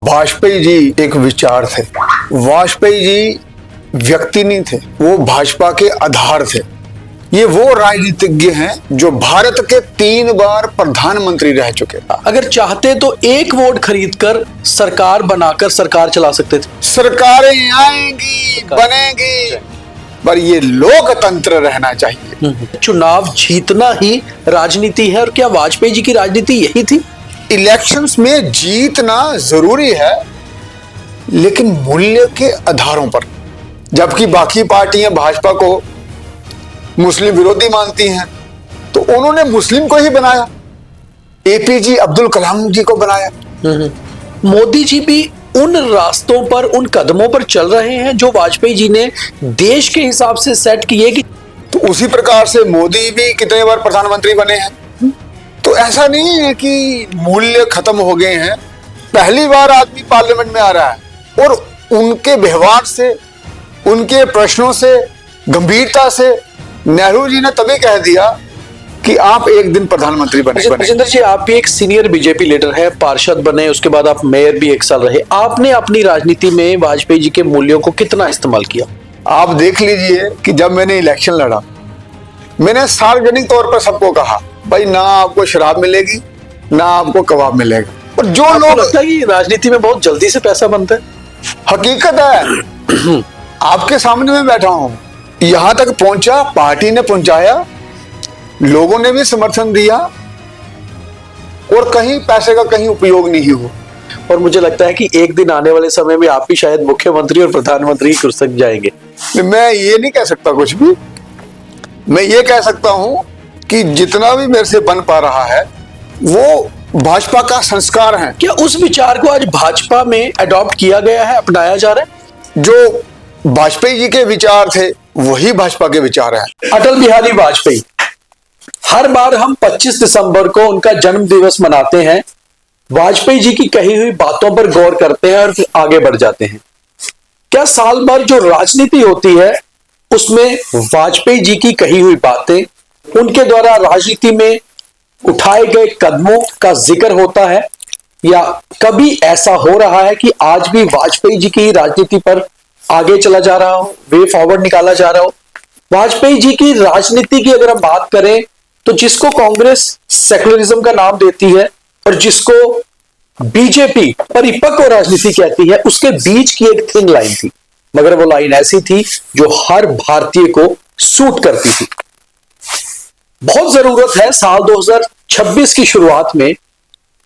वाजपेयी जी एक विचार थे। वाजपेयी जी व्यक्ति नहीं थे, वो भाजपा के आधार थे। ये वो राजनीतिज्ञ हैं जो भारत के 3 बार प्रधानमंत्री रह चुके। अगर चाहते तो एक वोट खरीदकर सरकार बनाकर सरकार चला सकते थे। सरकारें आएंगी, बनेंगी, पर ये लोकतंत्र रहना चाहिए। चुनाव जीतना ही राजनीति है, और क्या वाजपेयी जी की राजनीति यही थी? इलेक्शंस में जीतना जरूरी है, लेकिन मूल्य के आधारों पर। जबकि बाकी पार्टियां भाजपा को मुस्लिम विरोधी मानती हैं, तो उन्होंने मुस्लिम को ही बनाया, एपीजे अब्दुल कलाम जी को बनाया। मोदी जी भी उन रास्तों पर, उन कदमों पर चल रहे हैं जो वाजपेयी जी ने देश के हिसाब से सेट किए। कि तो उसी प्रकार से मोदी भी कितने बार प्रधानमंत्री बने हैं। तो ऐसा नहीं है कि मूल्य खत्म हो गए हैं। पहली बार आदमी पार्लियामेंट में आ रहा है और उनके व्यवहार से, उनके प्रश्नों से, गंभीरता से नेहरू जी ने तभी कह दिया कि आप एक दिन प्रधानमंत्री बने। राजेंद्र जी, आप भी एक सीनियर बीजेपी लीडर है, पार्षद बने, उसके बाद आप मेयर भी 1 साल रहे। आपने अपनी राजनीति में वाजपेयी जी के मूल्यों को कितना इस्तेमाल किया? आप देख लीजिए कि जब मैंने इलेक्शन लड़ा, मैंने सार्वजनिक तौर पर सबको कहा, भाई ना आपको शराब मिलेगी, ना आपको कबाब मिलेगा। और जो लोग, लगता है कि राजनीति में बहुत जल्दी से पैसा बनता है। हकीकत है, आपके सामने मैं बैठा हूं, यहां तक पहुंचा, पार्टी ने पहुंचाया, लोगों ने भी समर्थन दिया, और कहीं पैसे का कहीं उपयोग नहीं हुआ। और मुझे लगता है कि एक दिन आने वाले समय में आप भी शायद मुख्यमंत्री और प्रधानमंत्री की कुर्सी जाएंगे। मैं ये नहीं कह सकता कुछ भी। मैं ये कह सकता हूं कि जितना भी मेरे से बन पा रहा है वो भाजपा का संस्कार है। क्या उस विचार को आज भाजपा में अडॉप्ट किया गया है, अपनाया जा रहा है? जो वाजपेयी जी के विचार थे वही भाजपा के विचार हैं। अटल बिहारी वाजपेयी, हर बार हम 25 दिसंबर को उनका जन्म दिवस मनाते हैं, वाजपेयी जी की कही हुई बातों पर गौर करते हैं और फिर आगे बढ़ जाते हैं। क्या साल भर जो राजनीति होती है उसमें वाजपेयी जी की कही हुई बातें, उनके द्वारा राजनीति में उठाए गए कदमों का जिक्र होता है, या कभी ऐसा हो रहा है कि आज भी वाजपेयी जी की राजनीति पर आगे चला जा रहा हो, वे फॉरवर्ड निकाला जा रहा हो? वाजपेयी जी की राजनीति की अगर हम बात करें तो जिसको कांग्रेस सेकुलरिज्म का नाम देती है और जिसको बीजेपी परिपक्व राजनीति कहती है, उसके बीच की एक थिन लाइन थी, मगर वो लाइन ऐसी थी जो हर भारतीय को सूट करती थी। बहुत जरूरत है साल 2026 की शुरुआत में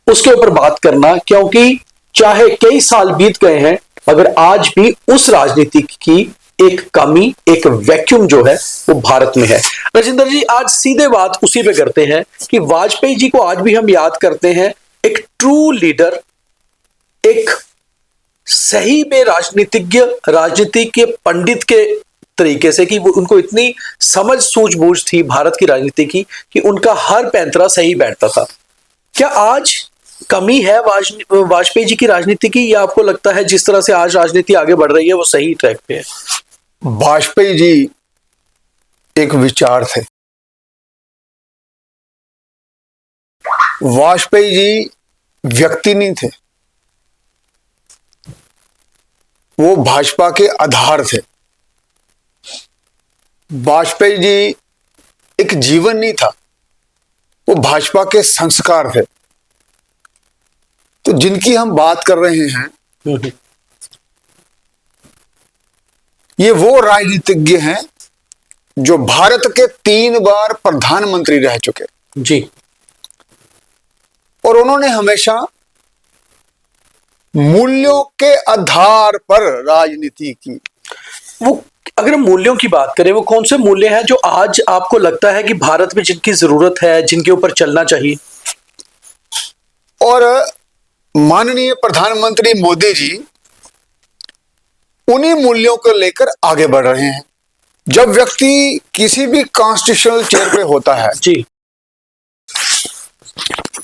उसके ऊपर बात करना, क्योंकि चाहे कई साल बीत गए हैं, मगर आज भी उस राजनीति की एक कमी, एक वैक्यूम जो है वो भारत में है। राजेंद्र जी, आज सीधे बात उसी पे करते हैं कि वाजपेयी जी को आज भी हम याद करते हैं एक ट्रू लीडर, एक सही में राजनीतिज्ञ, राजनीति के पंडित के तरीके से, कि वो उनको इतनी समझ सूझबूझ थी भारत की राजनीति की कि उनका हर पैंतरा सही बैठता था। क्या आज कमी है वाजपेयी जी की राजनीति की, या आपको लगता है जिस तरह से आज राजनीति आगे बढ़ रही है वो सही ट्रैक पे है? वाजपेयी जी एक विचार थे। वाजपेयी जी व्यक्ति नहीं थे, वो भाजपा के आधार थे। वाजपेयी जी एक जीवन नहीं था, वो भाजपा के संस्कार थे। तो जिनकी हम बात कर रहे हैं ये वो राजनीतिज्ञ हैं जो भारत के 3 बार प्रधानमंत्री रह चुके जी, और उन्होंने हमेशा मूल्यों के आधार पर राजनीति की। वो अगर मूल्यों की बात करें, वो कौन से मूल्य हैं जो आज आपको लगता है कि भारत में जिनकी जरूरत है, जिनके ऊपर चलना चाहिए? और माननीय प्रधानमंत्री मोदी जी उन्हीं मूल्यों को लेकर आगे बढ़ रहे हैं। जब व्यक्ति किसी भी कॉन्स्टिट्यूशनल चेयर पे होता है जी,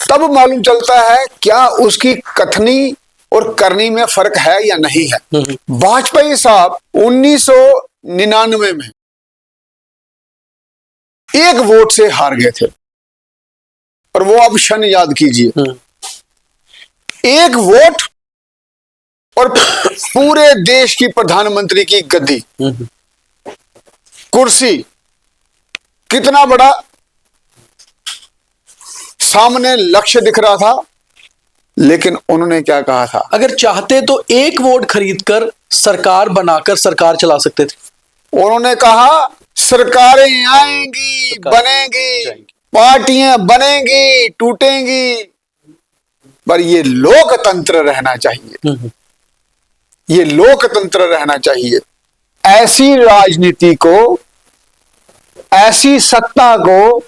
तब मालूम चलता है क्या उसकी कथनी और करनी में फर्क है या नहीं है। वाजपेयी साहब 1999 में एक वोट से हार गए थे, और वो आप क्षण याद कीजिए, एक वोट और पूरे देश की प्रधानमंत्री की गद्दी, कुर्सी, कितना बड़ा सामने लक्ष्य दिख रहा था। लेकिन उन्होंने क्या कहा था? अगर चाहते तो एक वोट खरीदकर सरकार बनाकर सरकार चला सकते थे। उन्होंने कहा सरकारें आएंगी, बनेंगी, पार्टियां बनेंगी, टूटेंगी, पर ये लोकतंत्र रहना चाहिए, ये लोकतंत्र रहना चाहिए। ऐसी राजनीति को, ऐसी सत्ता को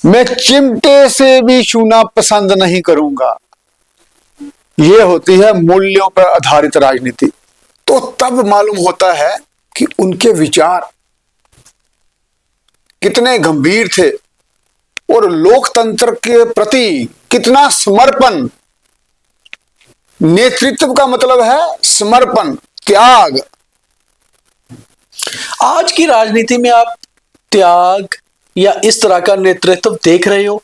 मैं चिमटे से भी छूना पसंद नहीं करूंगा। ये होती है मूल्यों पर आधारित राजनीति। तो तब मालूम होता है कि उनके विचार कितने गंभीर थे और लोकतंत्र के प्रति कितना समर्पण। नेतृत्व का मतलब है समर्पण, त्याग। आज की राजनीति में आप त्याग या इस तरह का नेतृत्व देख रहे हो?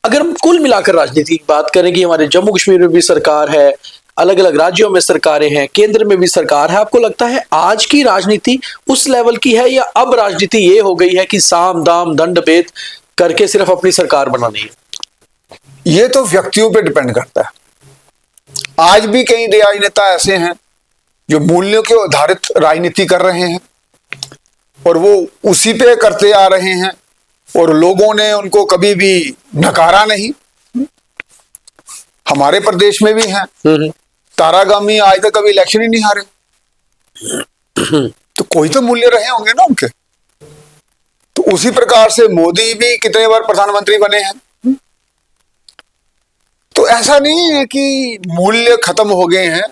अगर हम कुल मिलाकर राजनीति की बात करें कि हमारे जम्मू कश्मीर में भी सरकार है, अलग अलग राज्यों में सरकारें हैं, केंद्र में भी सरकार है, आपको लगता है आज की राजनीति उस लेवल की है या अब राजनीति ये हो गई है कि साम दाम दंड भेद करके सिर्फ अपनी सरकार बनानी है? ये तो व्यक्तियों पे डिपेंड करता है। आज भी कई राजनेता ऐसे हैं जो मूल्यों के आधारित राजनीति कर रहे हैं और वो उसी पे करते आ रहे हैं और लोगों ने उनको कभी भी नकारा नहीं। हमारे प्रदेश में भी हैं तारागामी, आज तक कभी इलेक्शन ही नहीं हारे। तो कोई तो मूल्य रहे होंगे ना उनके। तो उसी प्रकार से मोदी भी कितने बार प्रधानमंत्री बने हैं। तो ऐसा नहीं है कि मूल्य खत्म हो गए हैं,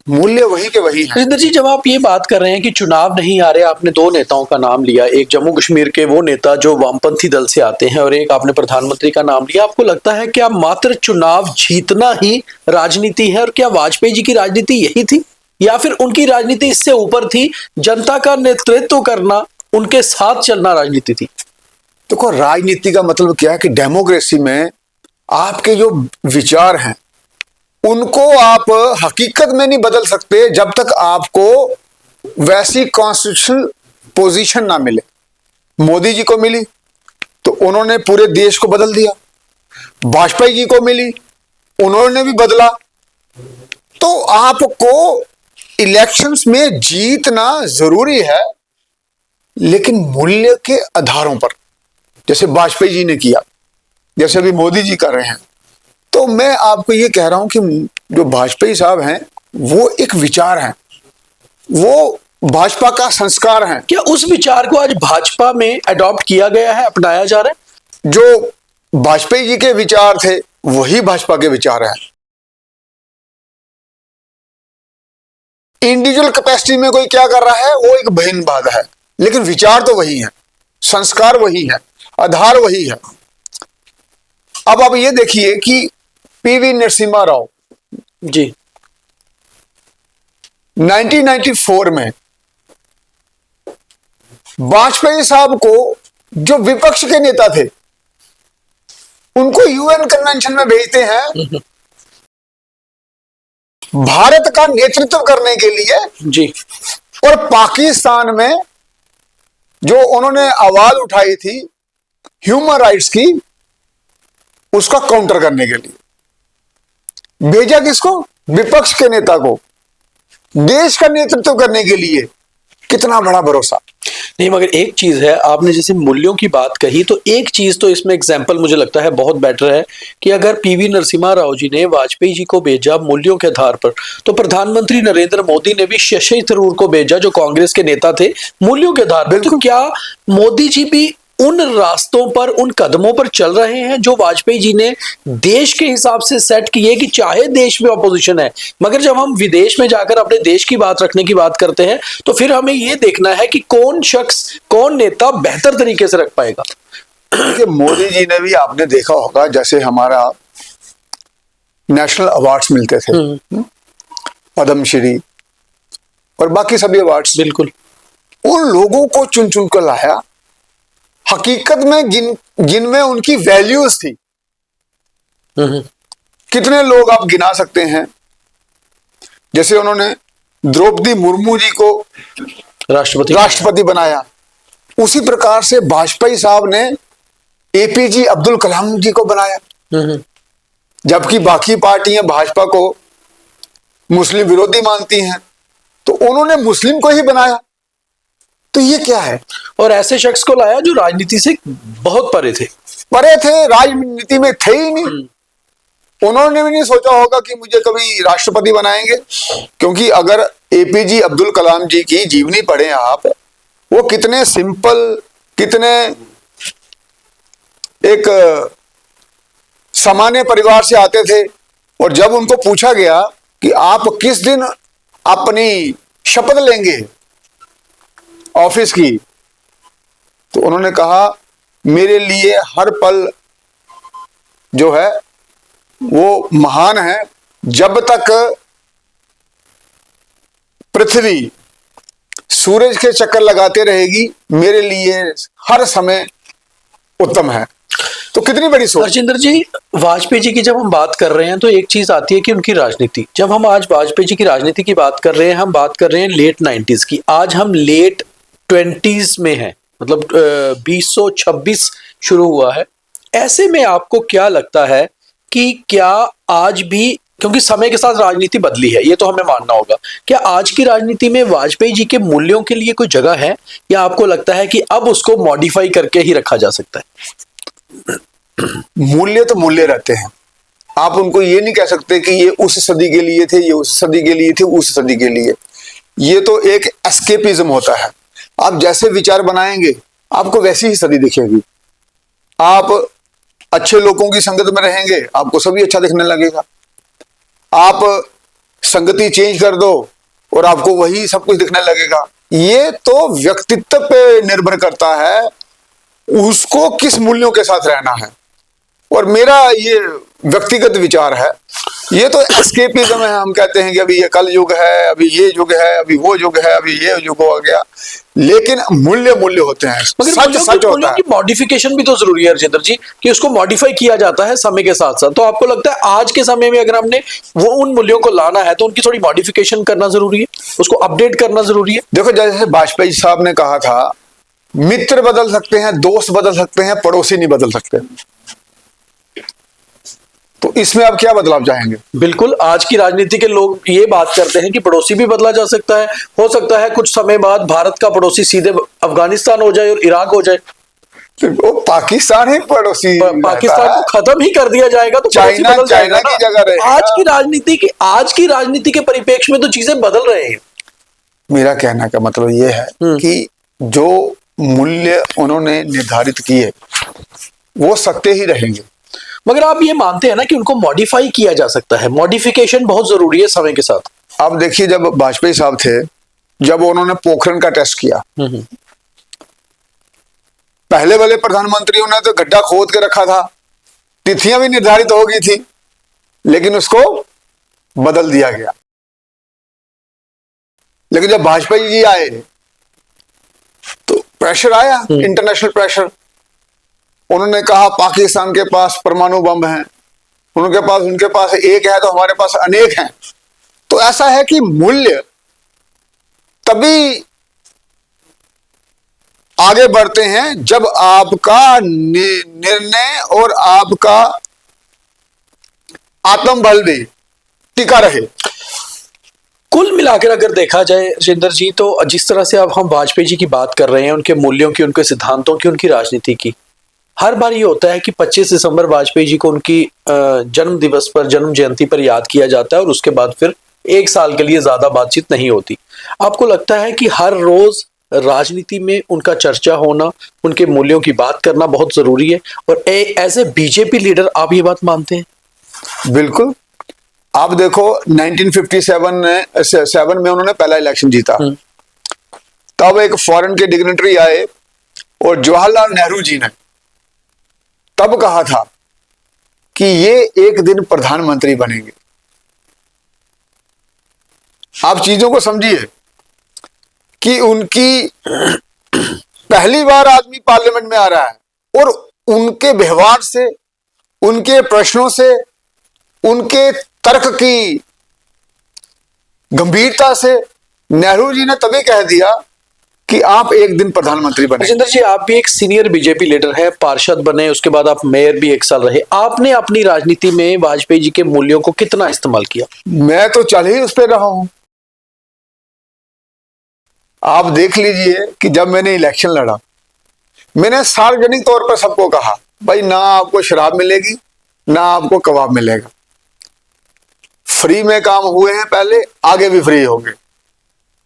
मूल्य वही के वही हैं। राजेंद्र जी, जब आप ये बात कर रहे हैं कि चुनाव नहीं आ रहे, आपने दो नेताओं का नाम लिया, एक जम्मू कश्मीर के वो नेता जो वामपंथी दल से आते हैं और एक आपने प्रधानमंत्री का नाम लिया। आपको लगता है क्या मात्र चुनाव जीतना ही राजनीति है? और क्या वाजपेयी जी की राजनीति यही थी या फिर उनकी राजनीति इससे ऊपर थी? जनता का नेतृत्व करना, उनके साथ चलना राजनीति थी? देखो, राजनीति का मतलब क्या है कि डेमोक्रेसी में आपके जो विचार हैं उनको आप हकीकत में नहीं बदल सकते जब तक आपको वैसी कॉन्स्टिट्यूशनल पोजीशन ना मिले। मोदी जी को मिली तो उन्होंने पूरे देश को बदल दिया, वाजपेयी जी को मिली उन्होंने भी बदला। तो आपको इलेक्शंस में जीतना जरूरी है, लेकिन मूल्य के आधारों पर, जैसे वाजपेयी जी ने किया, जैसे अभी मोदी जी कर रहे हैं। तो मैं आपको ये कह रहा हूं कि जो वाजपेयी साहब हैं वो एक विचार हैं, वो भाजपा का संस्कार हैं। क्या उस विचार को आज भाजपा में अडॉप्ट किया गया है, अपनाया जा रहा है? जो वाजपेयी जी के विचार थे वही भाजपा के विचार हैं। इंडिविजुअल कैपेसिटी में कोई क्या कर रहा है वो एक भिन्न बात है, लेकिन विचार तो वही है, संस्कार वही है, आधार वही है। अब आप ये देखिए कि पीवी नरसिम्हा राव जी 1994 में वाजपेयी साहब को, जो विपक्ष के नेता थे, उनको यूएन कन्वेंशन में भेजते हैं भारत का नेतृत्व करने के लिए जी। और पाकिस्तान में जो उन्होंने आवाज उठाई थी ह्यूमन राइट्स की, उसका काउंटर करने के लिए भेजा। किसको? विपक्ष के नेता को, देश का नेतृत्व करने के लिए। कितना बड़ा भरोसा। नहीं, मगर एक चीज है, आपने जैसे मूल्यों की बात कही, तो एक चीज तो इसमें एग्जाम्पल मुझे लगता है बहुत बेटर है कि अगर पीवी नरसिम्हा राव जी ने वाजपेयी जी को भेजा मूल्यों के आधार पर, तो प्रधानमंत्री नरेंद्र मोदी ने भी शशि थरूर को भेजा जो कांग्रेस के नेता थे मूल्यों के आधार पर। तो क्या मोदी जी भी उन रास्तों पर, उन कदमों पर चल रहे हैं जो वाजपेयी जी ने देश के हिसाब से सेट किए कि चाहे देश में ऑपोजिशन है, मगर जब हम विदेश में जाकर अपने देश की बात रखने की बात करते हैं तो फिर हमें यह देखना है कि कौन शख्स, कौन नेता बेहतर तरीके से रख पाएगा। मोदी जी ने भी, आपने देखा होगा, जैसे हमारा नेशनल अवार्ड्स मिलते थे, पद्मश्री और बाकी सभी अवार्ड्स, बिल्कुल, उन लोगों को चुन चुन कर लाया हकीकत में जिनमें उनकी वैल्यूज थी। कितने लोग आप गिना सकते हैं जैसे उन्होंने द्रौपदी मुर्मू जी को राष्ट्रपति बनाया, उसी प्रकार से वाजपेयी साहब ने एपीजे अब्दुल कलाम जी को बनाया। जबकि बाकी पार्टियां भाजपा को मुस्लिम विरोधी मानती हैं, तो उन्होंने मुस्लिम को ही बनाया। तो ये क्या है? और ऐसे शख्स को लाया जो राजनीति से बहुत परे थे, राजनीति में थे ही नहीं। उन्होंने भी नहीं सोचा होगा कि मुझे कभी राष्ट्रपति बनाएंगे, क्योंकि अगर एपीजे अब्दुल कलाम जी की जीवनी पढ़ें आप, वो कितने सिंपल, कितने एक सामान्य परिवार से आते थे। और जब उनको पूछा गया कि आप किस दिन अपनी शपथ लेंगे ऑफिस की, तो उन्होंने कहा मेरे लिए हर पल जो है वो महान है, जब तक पृथ्वी सूरज के चक्कर लगाते रहेगी मेरे लिए हर समय उत्तम है। तो कितनी बड़ी सोच। राजेंद्र जी, वाजपेयी जी की जब हम बात कर रहे हैं तो एक चीज आती है कि उनकी राजनीति, जब हम आज वाजपेयी जी की राजनीति की बात कर रहे हैं, हम बात कर रहे हैं लेट 90s की, आज हम लेट 20s में हैं, मतलब 2026 शुरू हुआ है। ऐसे में आपको क्या लगता है कि क्या आज भी, क्योंकि समय के साथ राजनीति बदली है, ये तो हमें मानना होगा, क्या आज की राजनीति में वाजपेयी जी के मूल्यों के लिए कोई जगह है, या आपको लगता है कि अब उसको मॉडिफाई करके ही रखा जा सकता है? मूल्य तो मूल्य रहते हैं, आप उनको ये नहीं कह सकते कि ये उस सदी के लिए थे, ये उस सदी के लिए थे, उस सदी के लिए। ये तो एक एस्केपिज्म होता है। आप जैसे विचार बनाएंगे आपको वैसी ही सदी दिखेगी। आप अच्छे लोगों की संगत में रहेंगे, आपको सभी अच्छा दिखने लगेगा। आप संगति चेंज कर दो और आपको वही सब कुछ दिखने लगेगा। ये तो व्यक्तित्व पे निर्भर करता है, उसको किस मूल्यों के साथ रहना है। और मेरा ये व्यक्तिगत विचार है, ये तो एस्केपिज्म है। हम कहते हैं कि अभी ये कल युग है, अभी ये युग है, अभी वो युग है, अभी ये युग हो गया, लेकिन मूल्य मूल्य होते हैं। सच सच होता है। मॉडिफिकेशन भी तो जरूरी है राजेंद्र जी, कि उसको मॉडिफाई किया जाता है समय के साथ साथ। तो आपको लगता है आज के समय में अगर हमने वो उन मूल्यों को लाना है तो उनकी थोड़ी मॉडिफिकेशन करना जरूरी है, उसको अपडेट करना जरूरी है? देखो, जैसे वाजपेयी साहब ने कहा था, मित्र बदल सकते हैं, दोस्त बदल सकते हैं, पड़ोसी नहीं बदल सकते। तो इसमें अब क्या बदलाव चाहेंगे? बिल्कुल, आज की राजनीति के लोग ये बात करते हैं कि पड़ोसी भी बदला जा सकता है। हो सकता है कुछ समय बाद भारत का पड़ोसी सीधे अफगानिस्तान हो जाए और इराक हो जाए। वो पाकिस्तान ही पड़ोसी, पाकिस्तान को खत्म ही कर दिया जाएगा तो चाइना की जगह रहेगा। आज की राजनीति के परिप्रेक्ष्य में तो चीजें बदल रहे हैं। मेरा कहने का मतलब ये है कि जो मूल्य उन्होंने निर्धारित किए वो सत्य ही रहेंगे। मगर आप ये मानते हैं ना कि उनको मॉडिफाई किया जा सकता है, मॉडिफिकेशन बहुत जरूरी है समय के साथ। अब देखिए, जब वाजपेयी साहब थे, जब उन्होंने पोखरण का टेस्ट किया, पहले वाले प्रधानमंत्रियों ने तो गड्ढा खोद के रखा था, तिथियां भी निर्धारित हो गई थी, लेकिन उसको बदल दिया गया। लेकिन जब वाजपेयी जी आए तो प्रेशर आया, इंटरनेशनल प्रेशर। उन्होंने कहा पाकिस्तान के पास परमाणु बम है, उनके पास एक है तो हमारे पास अनेक हैं। तो ऐसा है कि मूल्य तभी आगे बढ़ते हैं जब आपका निर्णय और आपका आत्मबल भी टिका रहे। कुल मिलाकर अगर देखा जाए राजेंद्र जी, तो जिस तरह से अब हम वाजपेयी जी की बात कर रहे हैं, उनके मूल्यों की, उनके सिद्धांतों की, उनकी राजनीति की, हर बार ये होता है कि 25 दिसंबर वाजपेयी जी को उनकी जन्म दिवस पर, जन्म जयंती पर याद किया जाता है और उसके बाद फिर एक साल के लिए ज्यादा बातचीत नहीं होती। आपको लगता है कि हर रोज राजनीति में उनका चर्चा होना, उनके मूल्यों की बात करना बहुत जरूरी है? और एज ए बीजेपी लीडर आप ये बात मानते हैं? बिल्कुल। आप देखो 1957 में उन्होंने पहला इलेक्शन जीता, तब एक फॉरेन के डिग्नेटरी आए और जवाहरलाल नेहरू जी ने तब कहा था कि ये एक दिन प्रधानमंत्री बनेंगे। आप चीजों को समझिए कि उनकी पहली बार आदमी पार्लियामेंट में आ रहा है और उनके व्यवहार से, उनके प्रश्नों से, उनके तर्क की गंभीरता से नेहरू जी ने तभी कह दिया कि आप एक दिन प्रधानमंत्री बने। राजेंद्र जी, आप भी एक सीनियर बीजेपी लीडर हैं, पार्षद बने, उसके बाद आप मेयर भी 1 साल रहे। आपने अपनी राजनीति में वाजपेयी जी के मूल्यों को कितना इस्तेमाल किया? मैं तो चल ही उस पर रहा हूं। आप देख लीजिए कि जब मैंने इलेक्शन लड़ा, मैंने सार्वजनिक तौर पर सबको कहा, भाई ना आपको शराब मिलेगी ना आपको कबाब मिलेगा, फ्री में काम हुए हैं पहले, आगे भी फ्री होंगे।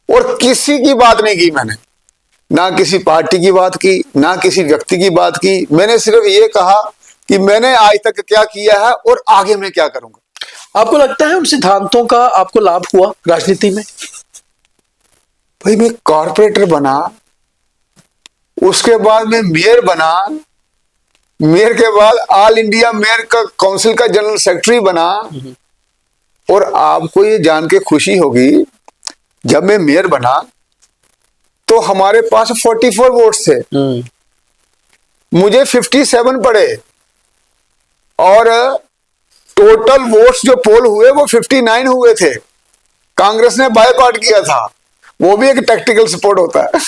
और किसी की बात नहीं की मैंने, ना किसी पार्टी की बात की, ना किसी व्यक्ति की बात की। मैंने सिर्फ ये कहा कि मैंने आज तक क्या किया है और आगे मैं क्या करूंगा। आपको लगता है उन सिद्धांतों का आपको लाभ हुआ राजनीति में? भाई मैं कॉर्पोरेटर बना, उसके बाद मैं मेयर बना, मेयर के बाद ऑल इंडिया मेयर का काउंसिल का जनरल सेक्रेटरी बना। और आपको ये जान के खुशी होगी, जब मैं मेयर बना तो हमारे पास 44 वोट्स थे, मुझे 57 पड़े, और टोटल वोट्स जो पोल हुए वो 59 हुए थे। कांग्रेस ने बायकॉट किया था, वो भी एक टैक्टिकल सपोर्ट होता है।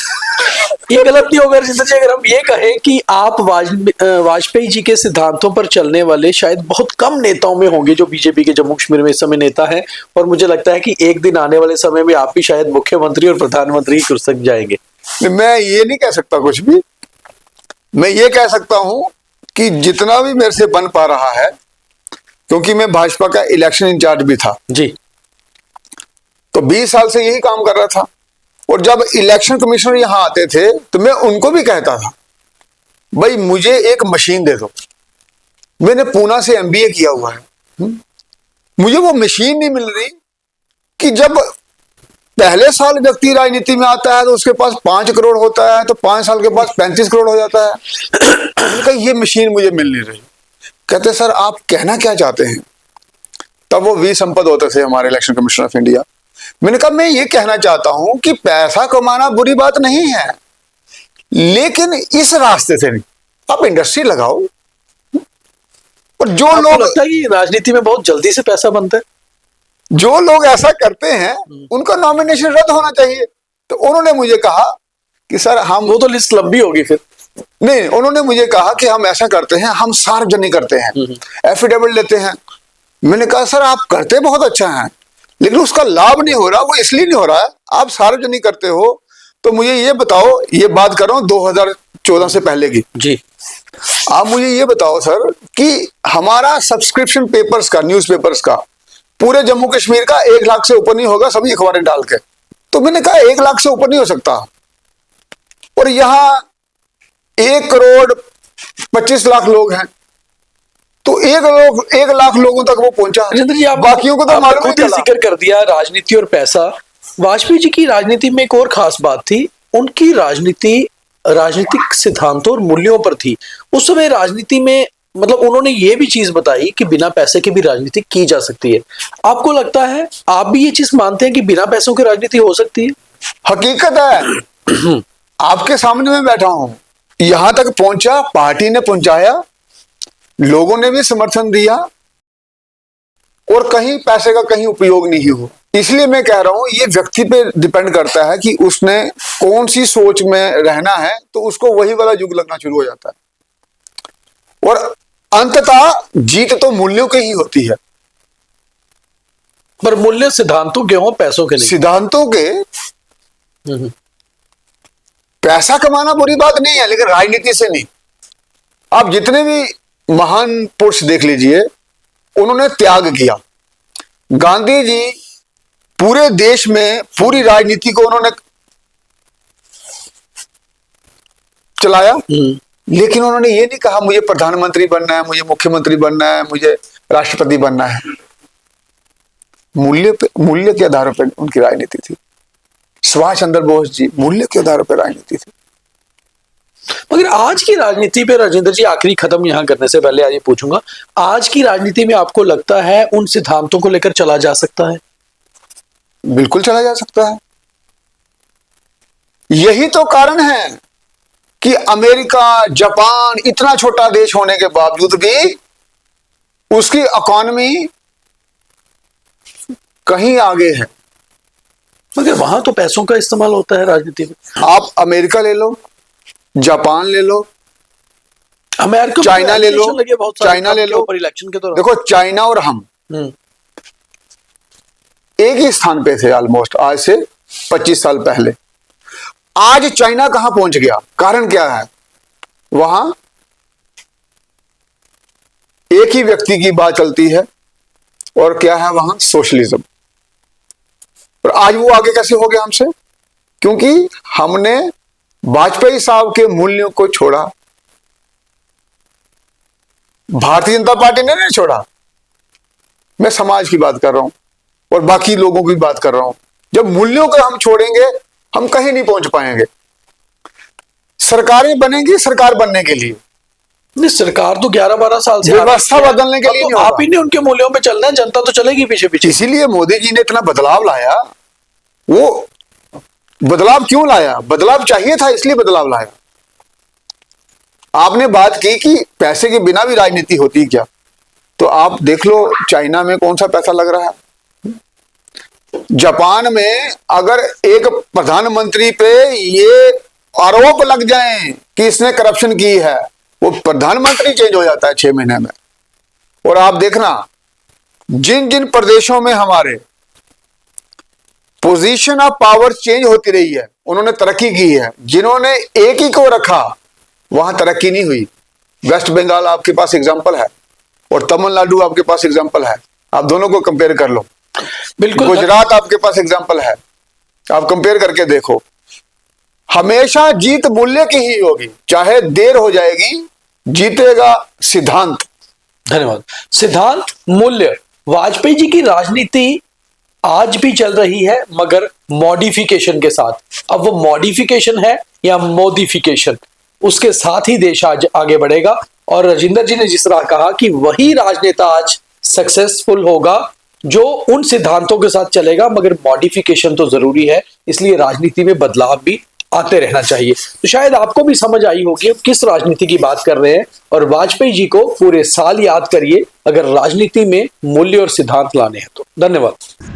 ये गलत नहीं होगा राजेंद्र जी अगर हम ये कहें कि आप वाजपेयी जी के सिद्धांतों पर चलने वाले शायद बहुत कम नेताओं में होंगे जो बीजेपी के जम्मू कश्मीर में इस समय नेता हैं, और मुझे लगता है कि एक दिन आने वाले समय में आप भी शायद मुख्यमंत्री और प्रधानमंत्री ही कुर्सी तक जाएंगे। मैं ये नहीं कह सकता कुछ भी। मैं ये कह सकता हूं कि जितना भी मेरे से बन पा रहा है, क्योंकि मैं भाजपा का इलेक्शन इंचार्ज भी था जी, तो 20 साल से यही काम कर रहा था। और जब इलेक्शन कमिश्नर यहां आते थे तो मैं उनको भी कहता था, भाई मुझे एक मशीन दे दो। मैंने पूना से एमबीए किया हुआ है, मुझे वो मशीन नहीं मिल रही कि जब पहले साल व्यक्ति राजनीति में आता है तो उसके पास 5 करोड़ होता है, तो 5 साल के बाद 35 करोड़ हो जाता है। मैंने कहा ये मशीन मुझे मिल नहीं रही। कहते सर आप कहना क्या चाहते हैं? तब वो वी संपत होते थे हमारे इलेक्शन कमिश्नर ऑफ इंडिया। मैंने कहा मैं ये कहना चाहता हूं कि पैसा कमाना बुरी बात नहीं है, लेकिन इस रास्ते से नहीं, आप इंडस्ट्री लगाओ। और जो लोग लगता है कि राजनीति में बहुत जल्दी से पैसा बनता है, जो लोग ऐसा करते हैं उनका नॉमिनेशन रद्द होना चाहिए। तो उन्होंने मुझे कहा कि सर हम, वो तो लिस्ट लंबी होगी फिर। नहीं, उन्होंने मुझे कहा कि हम ऐसा करते हैं, हम सार्वजनिक करते हैं, एफिडेविट लेते हैं। मैंने कहा सर आप करते बहुत अच्छा है, लेकिन उसका लाभ नहीं हो रहा। वो इसलिए नहीं हो रहा है, आप सार्वजनिक करते हो। तो मुझे ये बताओ, ये बात कर रहा हूं 2014 से पहले की जी, आप मुझे ये बताओ सर कि हमारा सब्सक्रिप्शन पेपर्स का, न्यूज़पेपर्स का पूरे जम्मू कश्मीर का 1 लाख से ऊपर नहीं होगा, सभी अखबारें डाल के। तो मैंने कहा 1 लाख से ऊपर नहीं हो सकता। और यहां 1 करोड़ 25 लाख लोग हैं, तो 1 लाख लोगों तक वो पहुंचा। राजेंद्र जी, आप बाकियों को तो मालूम नहीं चला। जिक्र कर दिया राजनीति और पैसा। वाजपेयी जी की राजनीति में एक और खास बात थी, उनकी राजनीति राजनीतिक सिद्धांतों और मूल्यों पर थी। उस समय राजनीति में मतलब उन्होंने ये भी चीज बताई कि बिना पैसे के भी राजनीति की जा सकती है। आपको लगता है, आप भी ये चीज मानते हैं कि बिना पैसों की राजनीति हो सकती है? हकीकत है, आपके सामने में बैठा हूं, यहां तक पहुंचा, पार्टी ने पहुंचाया, लोगों ने भी समर्थन दिया, और कहीं पैसे का कहीं उपयोग नहीं हुआ। इसलिए मैं कह रहा हूं ये व्यक्ति पे डिपेंड करता है कि उसने कौन सी सोच में रहना है, तो उसको वही वाला युग लगना शुरू हो जाता है। और अंततः जीत तो मूल्यों की ही होती है। पर मूल्य सिद्धांतों के हों, पैसों के नहीं। सिद्धांतों के, पैसा कमाना बुरी बात नहीं है, लेकिन राजनीति से नहीं। आप जितने भी महान पुरुष देख लीजिए, उन्होंने त्याग किया। गांधी जी पूरे देश में पूरी राजनीति को उन्होंने चलाया, लेकिन उन्होंने ये नहीं कहा मुझे प्रधानमंत्री बनना है, मुझे मुख्यमंत्री बनना है, मुझे राष्ट्रपति बनना है। मूल्य के आधार पर उनकी राजनीति थी। सुभाष चंद्र बोस जी, मूल्य के आधार पर राजनीति थी। मगर आज की राजनीति पे राजेंद्र जी, आखिरी खत्म यहां करने से पहले आज ये पूछूंगा, आज की राजनीति में आपको लगता है उन सिद्धांतों को लेकर चला जा सकता है? बिल्कुल चला जा सकता है। यही तो कारण है कि अमेरिका, जापान, इतना छोटा देश होने के बावजूद भी उसकी इकॉनमी कहीं आगे है। मगर वहां तो पैसों का इस्तेमाल होता है राजनीति में। आप अमेरिका ले लो, जापान ले लो, अमेरिका में चाइना ले लो, election लगे बहुत सारे चाइना ले के लो। ऊपर इलेक्शन के दौरान। देखो चाइना और हम हम्म, एक ही स्थान पे थे ऑलमोस्ट, आज से 25 साल पहले। आज चाइना कहां पहुंच गया? कारण क्या है? वहां एक ही व्यक्ति की बात चलती है, और क्या है वहां? सोशलिज्म। और आज वो आगे कैसे हो गया हमसे? क्योंकि हमने वाजपेयी साहब के मूल्यों को छोड़ा। भारतीय जनता पार्टी ने नहीं छोड़ा, मैं समाज की बात कर रहा हूं और बाकी लोगों की बात कर रहा हूं। जब मूल्यों को हम छोड़ेंगे, हम कहीं नहीं पहुंच पाएंगे। सरकारें बनेंगी सरकार बनने के लिए, नहीं सरकार तो 11-12 साल से व्यवस्था बदलने के अब लिए तो नहीं होगा। आप ही ने उनके मूल्यों पे चलना है, जनता तो चलेगी पीछे पीछे। इसीलिए मोदी जी ने इतना बदलाव लाया। वो बदलाव क्यों लाया? बदलाव चाहिए था, इसलिए बदलाव लाया। आपने बात की कि पैसे के बिना भी राजनीति होती क्या, तो आप देख लो चाइना में कौन सा पैसा लग रहा है। जापान में अगर एक प्रधानमंत्री पे ये आरोप लग जाएं कि इसने करप्शन की है, वो प्रधानमंत्री चेंज हो जाता है 6 महीने में। और आप देखना, जिन जिन प्रदेशों में हमारे पोजीशन ऑफ पावर चेंज होती रही है, उन्होंने तरक्की की है। जिन्होंने एक ही को रखा, वहां तरक्की नहीं हुई। वेस्ट बंगाल आपके पास एग्जांपल है, और तमिलनाडु आपके पास एग्जांपल है। आप दोनों को कंपेयर कर लो। बिल्कुल, गुजरात आपके पास एग्जांपल है, आप कंपेयर करके देखो। हमेशा जीत मूल्य की ही होगी, चाहे देर हो जाएगी, जीतेगा सिद्धांत। धन्यवाद। सिद्धांत, मूल्य। वाजपेयी जी की राजनीति आज भी चल रही है, मगर मॉडिफिकेशन के साथ। अब वो मॉडिफिकेशन है या मोदिफिकेशन, उसके साथ ही देश आज आगे बढ़ेगा। और राजिंदर जी ने जिस तरह कहा कि वही राजनेता आज सक्सेसफुल होगा जो उन सिद्धांतों के साथ चलेगा, मगर मॉडिफिकेशन तो जरूरी है। इसलिए राजनीति में बदलाव भी आते रहना चाहिए। तो शायद आपको भी समझ आई होगी अब किस राजनीति की बात कर रहे हैं। और वाजपेयी जी को पूरे साल याद करिए अगर राजनीति में मूल्य और सिद्धांत लाने हैं तो। धन्यवाद।